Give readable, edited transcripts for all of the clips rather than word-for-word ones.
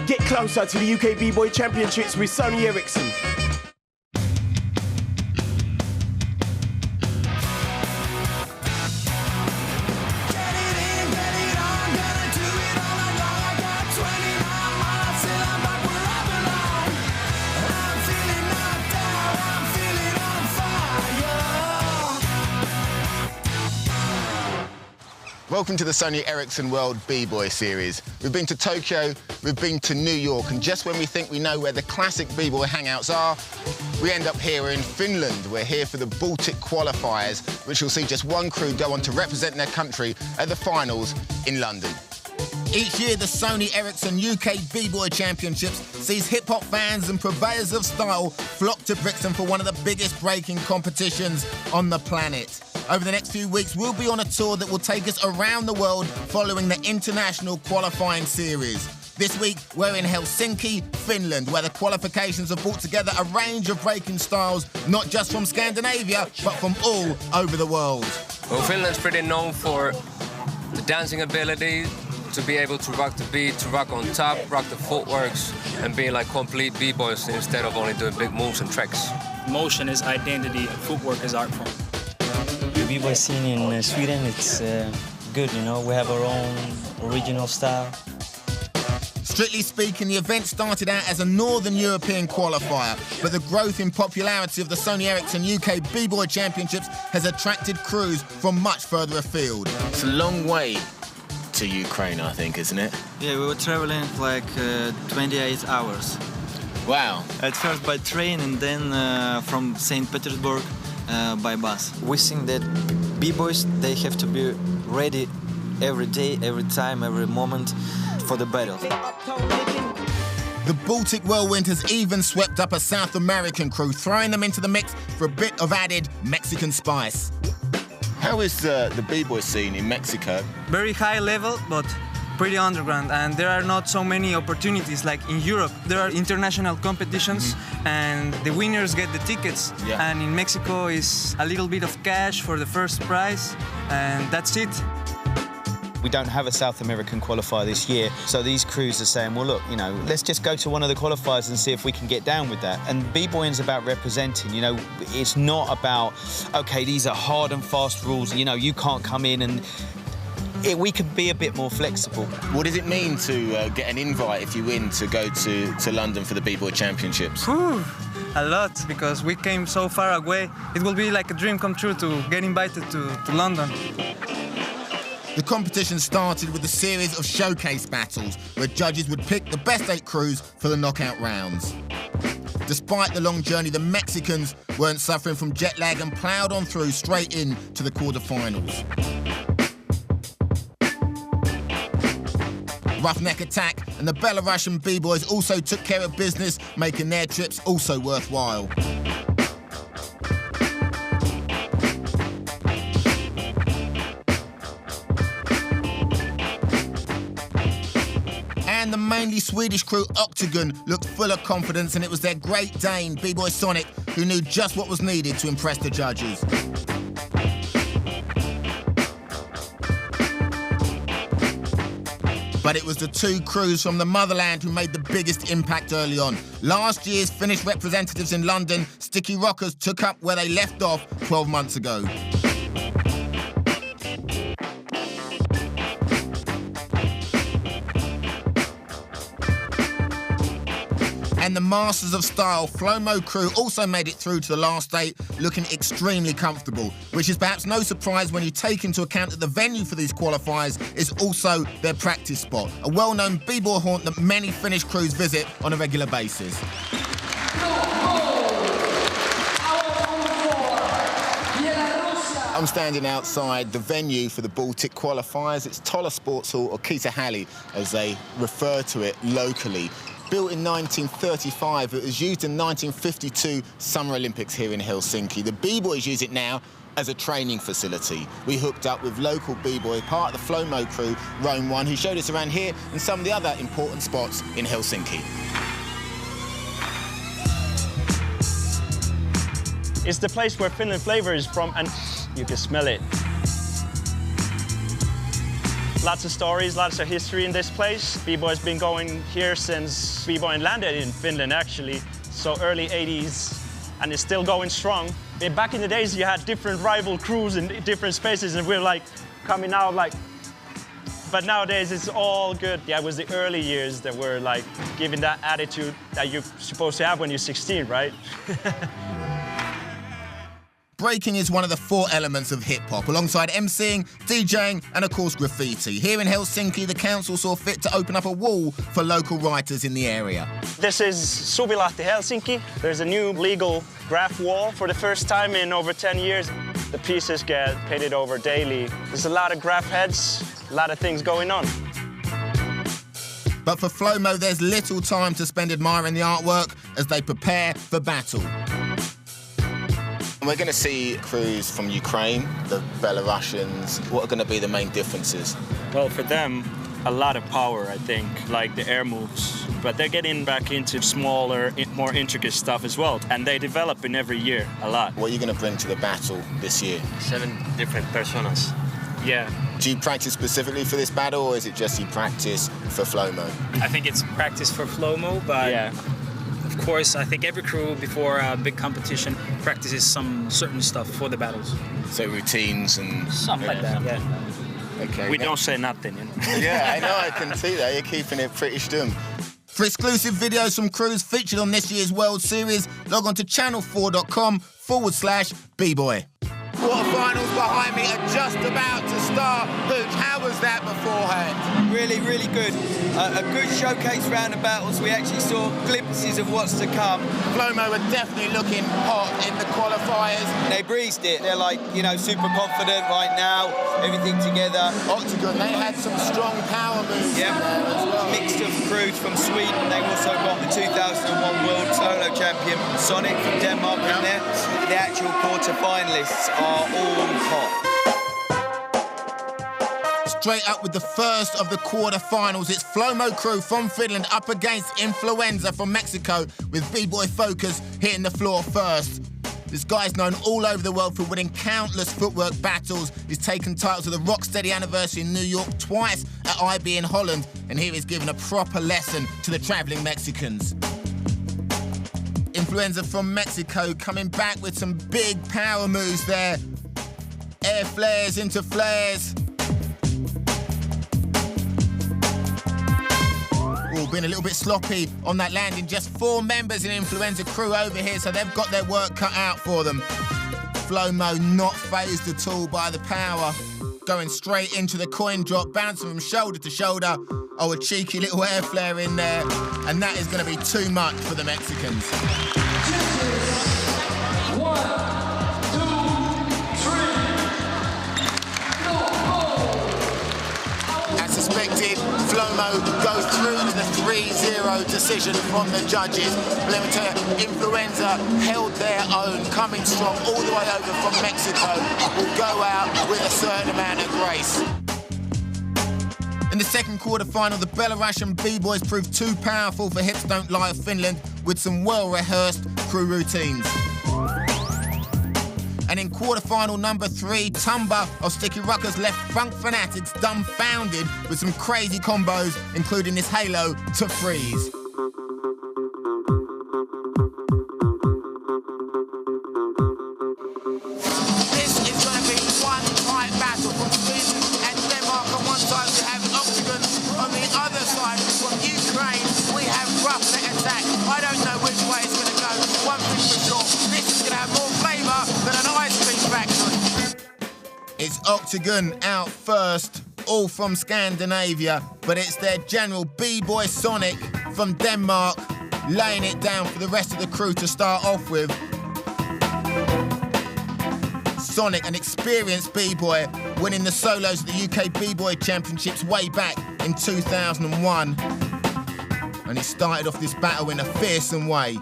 Get closer to the UK B-Boy Championships with Sony Ericsson. Welcome to the Sony Ericsson World B-Boy Series. We've been to Tokyo, we've been to New York, and just when we think we know where the classic B-Boy hangouts are, we end up here in Finland. We're here for the Baltic qualifiers, which will see just one crew go on to represent their country at the finals in London. Each year, the Sony Ericsson UK B-Boy Championships sees hip-hop fans and purveyors of style flock to Brixton for one of the biggest breaking competitions on the planet. Over the next few weeks, we'll be on a tour that will take us around the world following the international qualifying series. This week, we're in Helsinki, Finland, where the qualifications have brought together a range of breaking styles, not just from Scandinavia, but from all over the world. Well, Finland's pretty known for the dancing ability, to be able to rock the beat, to rock on top, rock the footworks, and be like complete B-boys instead of only doing big moves and tricks. Motion is identity, and footwork is art form. The B-boy scene in Sweden, it's good, you know. We have our own original style. Strictly speaking, the event started out as a Northern European qualifier, but the growth in popularity of the Sony Ericsson UK B-Boy Championships has attracted crews from much further afield. It's a long way to Ukraine, I think, isn't it? Yeah, we were traveling like 28 hours. Wow. At first by train and then from St. Petersburg by bus. We think that B-boys, they have to be ready every day, every time, every moment for the battle. The Baltic whirlwind has even swept up a South American crew, throwing them into the mix for a bit of added Mexican spice. How is the B-boy scene in Mexico? Very high level, but pretty underground, and there are not so many opportunities like in Europe. There are international competitions, and the winners get the tickets. Yeah. And in Mexico is a little bit of cash for the first prize, and that's it. We don't have a South American qualifier this year, so these crews are saying, well, look, you know, let's just go to one of the qualifiers and see if we can get down with that. And B-boying's about representing, you know, it's not about, OK, these are hard and fast rules, you know, you can't come in and... we can be a bit more flexible. What does it mean to get an invite if you win to go to London for the B-boy championships? Whew, a lot, because we came so far away. It will be like a dream come true to get invited to London. The competition started with a series of showcase battles where judges would pick the best 8 crews for the knockout rounds. Despite the long journey, the Mexicans weren't suffering from jet lag and ploughed on through straight in to the quarterfinals. Roughneck Attack and the Belarusian B-boys also took care of business, making their trips also worthwhile. And the mainly Swedish crew Octagon looked full of confidence, and it was their Great Dane, B-boy Sonic, who knew just what was needed to impress the judges. But it was the 2 crews from the motherland who made the biggest impact early on. Last year's Finnish representatives in London, Sticky Rockers, took up where they left off 12 months ago. And the Masters of Style Flomo crew also made it through to the last 8, looking extremely comfortable, which is perhaps no surprise when you take into account that the venue for these qualifiers is also their practice spot, a well-known b-boy haunt that many Finnish crews visit on a regular basis. I'm standing outside the venue for the Baltic qualifiers. It's Tolla Sports Hall, or Kitahalli, as they refer to it locally. Built in 1935, it was used in 1952 Summer Olympics here in Helsinki. The B-boys use it now as a training facility. We hooked up with local b-boy, part of the Flomo crew, Rome 1, who showed us around here and some of the other important spots in Helsinki. It's the place where Finland flavor is from, and you can smell it. Lots of stories, lots of history in this place. B-boy's been going here since B-boy landed in Finland, actually. So early 80s, and it's still going strong. Back in the days, you had different rival crews in different spaces, and we're like coming out like, but nowadays it's all good. Yeah, it was the early years that were like giving that attitude that you're supposed to have when you're 16, right? Breaking is one of the 4 elements of hip-hop, alongside MCing, DJing and, of course, graffiti. Here in Helsinki, the council saw fit to open up a wall for local writers in the area. This is Suvilahti, Helsinki. There's a new legal graph wall for the first time in over 10 years. The pieces get painted over daily. There's a lot of graph heads, a lot of things going on. But for Flomo, there's little time to spend admiring the artwork as they prepare for battle. We're going to see crews from Ukraine, the Belarusians. What are going to be the main differences? Well, for them, a lot of power, I think, like the air moves. But they're getting back into smaller, more intricate stuff as well. And they develop in every year a lot. What are you going to bring to the battle this year? 7 different personas. Yeah. Do you practice specifically for this battle, or is it just you practice for Flomo? I think it's practice for Flomo, but yeah. Of course, I think every crew before a big competition practices some certain stuff for the battles. So routines and... Something like that, yeah. Okay. We don't say nothing, you know? Yeah, I know, I can see that. You're keeping it pretty stum. For exclusive videos from crews featured on this year's World Series, log on to channel4.com/bboy. Quarterfinals behind me are just about to start. Hooch, how was that beforehand? Really, really good. A good showcase round of battles. We actually saw glimpses of what's to come. Flomo are definitely looking hot in the qualifiers. They breezed it. They're like, you know, super confident right now. Everything together. Octagon, they had some strong power moves in there as well. Mixed of crews from Sweden. They've also got the 2001 World Solo Champion Sonic from Denmark in there. The actual quarter-finalists are all hot. Straight up with the first of the quarter-finals, it's Flomo crew from Finland up against Influenza from Mexico, with B-Boy Focus hitting the floor first. This guy's known all over the world for winning countless footwork battles. He's taken titles at the Rocksteady Anniversary in New York, twice at IB in Holland, and here he's given a proper lesson to the travelling Mexicans. Influenza from Mexico coming back with some big power moves there. Air flares into flares. Ooh, been a little bit sloppy on that landing. Just 4 members in Influenza crew over here, so they've got their work cut out for them. Flomo not fazed at all by the power. Going straight into the coin drop, bouncing from shoulder to shoulder. Oh, a cheeky little air flare in there. And that is going to be too much for the Mexicans. 1, 2, 3, As suspected, Flomo goes through to the 3-0 decision from the judges. But let me tell you, Influenza held their own, coming strong all the way over from Mexico. Will go out with a certain amount of grace. In the second quarter-final, the Belarusian B-boys proved too powerful for Hips Don't Lie of Finland with some well-rehearsed crew routines. And in quarter-final number 3, Tumba of Sticky Ruckers left Funk Fanatics dumbfounded with some crazy combos, including this Halo to Freeze. This is going to be one tight battle from Sweden and Denmark on one side. We have Octagon on the other side. From Ukraine, we have Roughneck Attack. I don't know which way it's going to go. One thing for sure, this is going to have more flavour than an ice cream factory. It's Octagon out first, all from Scandinavia, but it's their general B-Boy Sonic from Denmark laying it down for the rest of the crew to start off with. Sonic, an experienced B-boy, winning the solos at the UK B-Boy Championships way back in 2001. And he started off this battle in a fearsome way.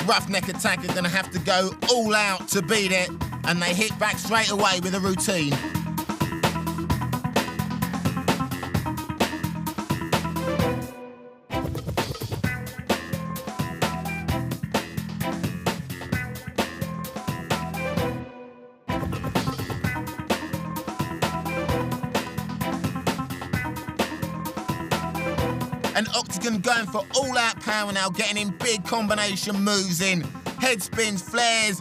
Roughneck Attack are going to have to go all out to beat it, and they hit back straight away with a routine. And Octagon going for all-out power now, getting in big combination moves in. Head spins, flares,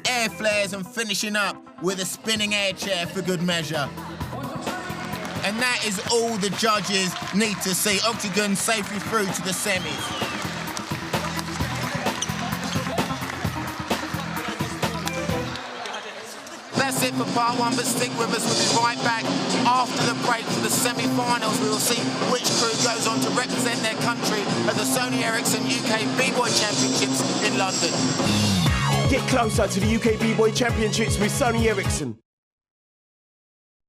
air flares, and finishing up with a spinning air chair for good measure. And that is all the judges need to see. Octagon safely through to the semis. That's it for part one, but stick with us. We'll be right back after the break for the semi-finals. We will see which crew goes on to represent their country at the Sony Ericsson UK B-Boy Championships in London. Get closer to the UK B-Boy Championships with Sony Ericsson.